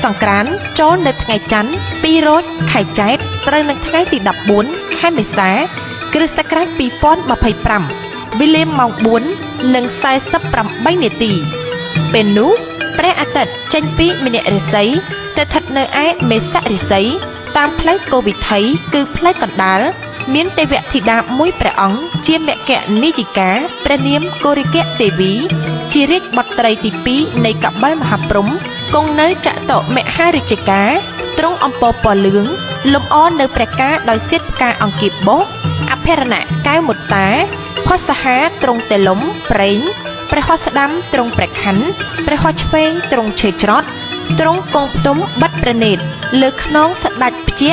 សង្ក្រាន្តចូលនៅថ្ងៃច័ន្ទ2រោចខែចែកត្រូវនឹងថ្ងៃទី14ខែមេសា គ្រិស្តសករាជ2025 វេលាម៉ោង 4:48 នាទីពេលនោះព្រះអាទិត្យចេញពីមជ្ឈរាសីទៅស្ថិតនៅឯមេសរាសីតាមផ្លូវគោវិថីគឺផ្លូវកណ្ដាលមានទេវធីតាមួយព្រះអង្គជាមគ្គនាយិកាព្រះនាមកោរិកៈទេវីជារាជបុត្រីទី2នៃកបិលមហាព្រហ្មគង់នៅចតុមហារាជការទ្រង់អំពរពណ៌លឿងលម្អនៅព្រះការដោយសៀតផ្កាអង្គាបោះអភរណៈកែវមុតតាផស្សហាទ្រង់ទេលំប្រេងព្រះហស្តស្ដាំទ្រង់ព្រះខ័នព្រះហស្តឆ្វេងទ្រង់ឈើច្រត់ទ្រង់គង់ផ្ទុំបិទព្រះនេត្រលើខ្នងស្ដេចភ្ជា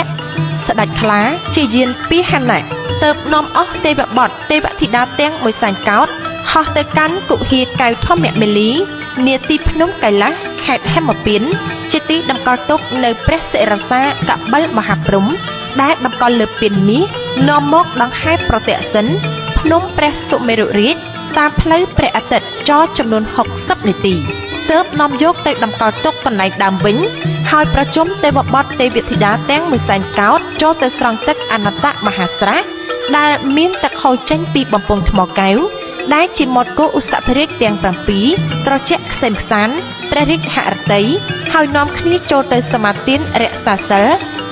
ស្ដេចខ្លាជាយានពីហណៈទៅនាំអស់ទេវបុត្រទេវធីតាទាំងមួយសែនកោដ្ឋហោះទៅកាន់គុហាកែវធម្មមាលីនាទីភ្នំកៃឡាសខេត្តហេមពាន្តជាទីតម្កល់ទុកនៅព្រះសិរសាកបិលមហាព្រហ្មដែលតម្កល់លើពានមាសនាំមកដង្ហែប្រតិសិនភ្នំព្រះសុមេរុរាជតាមផ្លូវព្រះអាទិត្យចរចំនួន60នាទីទើបនាំយកទៅតម្កល់ទុកកន្លែងដើមវិញហើយប្រជុំទេវបុត្រទេវធីតាទាំងមួយសែនកោដ្ឋចូលទៅស្រង់ទឹកអនត្តមហាស្រះដែលមានទឹកហូរចេញពីបំពង់ថ្មកែវដែលជាមាត់គោឧសភរាជទាំង7ត្រជាក់ខ្សែមខ្សានព្រះរាជហឫទ័យហើយនាំគ្នាចូលទៅសមាទានរក្សាសិល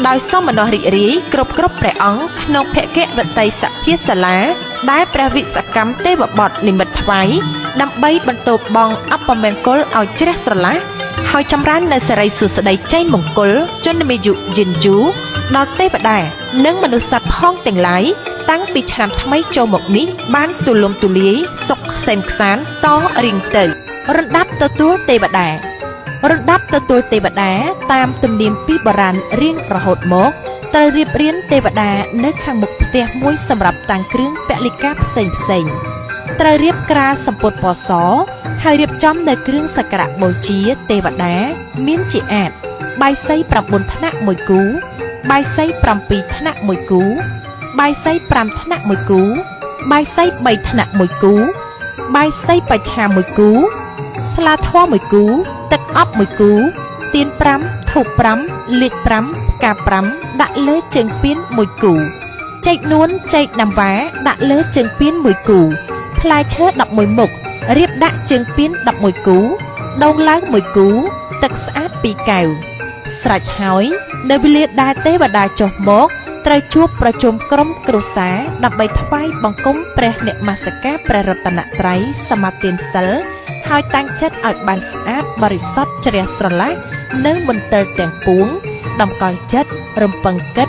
ដោយសមណរីករាយគ្រប់ព្រះអង្គក្នុងភគវតីសភាសាលាដែលព្រះវិស្វកម្មទេវបុត្រនិមិត្តថ្វាយដើម្បីបន្ទោបង់អពមង្គលឲ្យជ្រះស្រឡះហើយចម្រើននៅសិរីសួស្តីជ័យមង្គលជន្មាយុយឺនយូរដល់ទេវតានិងមនុស្សសត្វផងទាំងឡាយតាំងពីឆ្នាំថ្មីចូលមកនេះបានទូលំទូលាយសុខក្សេមខ្សាន្តតរៀងទៅរំដាប់ទទួលទេវតារំដាប់ទទួលទេវតាតាមទំនៀមពីបុរាណរៀងរហូតមកត្រូវរៀបរៀងទេវតានៅខាងមុខផ្ទះមួយសម្រាប់តាំងគ្រឿងពលិកាផ្សេងត្រូវរៀបក្រាលសម្ពុតពណ៌សហើយរៀបចំនៅគ្រឿងសក្ការៈបូជាទេវតាមានជាអាចបាយសី9ថ្នាក់មួយគូបាយសី7ថ្នាក់មួយគូបាយសី5ថ្នាក់មួយគូបាយសី3ថ្នាក់មួយគូបាយសីបច្ឆាមួយគូស្លាធម៌មួយគូទឹកអប់មួយគូទៀន5ធូប5លេខ5ផ្កា5ដាក់លើជើងពៀនមួយគូចេកនួនចេកដាំវ៉ាដាក់លើជើងពៀនមួយគូផ្លែឈើ11មុខរៀបដាក់ជើងពៀន11គូដូងឡើងមួយគូទឹកស្អាត2កែវស្រេចហើយនៅវេលាដែលទេវតាចុះមកត្រូវជួបប្រជុំក្រុមគ្រួសារដើម្បីថ្វាយបង្គំព្រះនមស្ការព្រះរតនត្រ័យសមាទានសិលហើយតាំងចិត្តឲ្យបានស្អាតបរិសុទ្ធជ្រះស្រឡះនៅមន្ទិលទាំងពួងតម្កល់ចិត្តរំពឹងគិត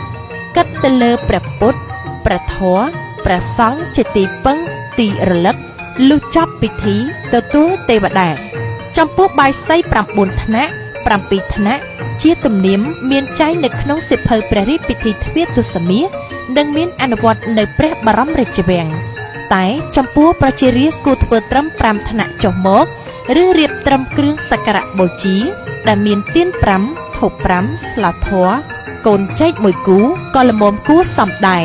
ទៅលើព្រះពុទ្ធព្រះធម៌ព្រះសង្ឃជាទីពឹងទីរលឹកលុះចប់ពិធីទទួលទេវតាចំពោះបាយសី9ថ្នាក់7ថ្នាក់ជាទំនៀមមានចែងនៅក្នុងសិភៅព្រះរាជពិធីទ្វារទសមាសនិងមានអនុវត្តនៅព្រះបរមរាជវាំងតែចំពោះប្រជារាស្ត្រគួរធ្វើត្រឹម5ថ្នាក់ចុះមកឬរៀបត្រឹមគ្រឿងសក្ការៈបូជាដែលមានទៀន5ធូប5ស្លាធម៌កូនចេកមួយគូក៏ល្មមគួរសមដែរ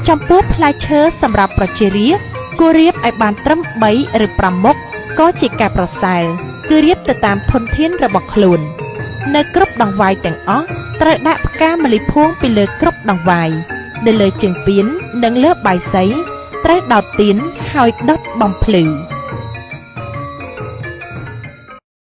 ចំពោះផ្លែឈើសម្រាប់ប្រជារាស្ត្រគួររៀបឲ្យបានត្រឹម3ឬ5មុខក៏ជាការប្រសើរគឺរៀបទៅតាមធនធានរបស់ខ្លួននៅគ្រប់ដង្វាយទាំងអស់ត្រូវដាក់ផ្កាម្លិះភួងពីលើគ្រប់ដង្វាយនៅលើជើងពៀននិងលើបាយសីត្រូវដោតទៀនហើយដុតបំភ្លឺ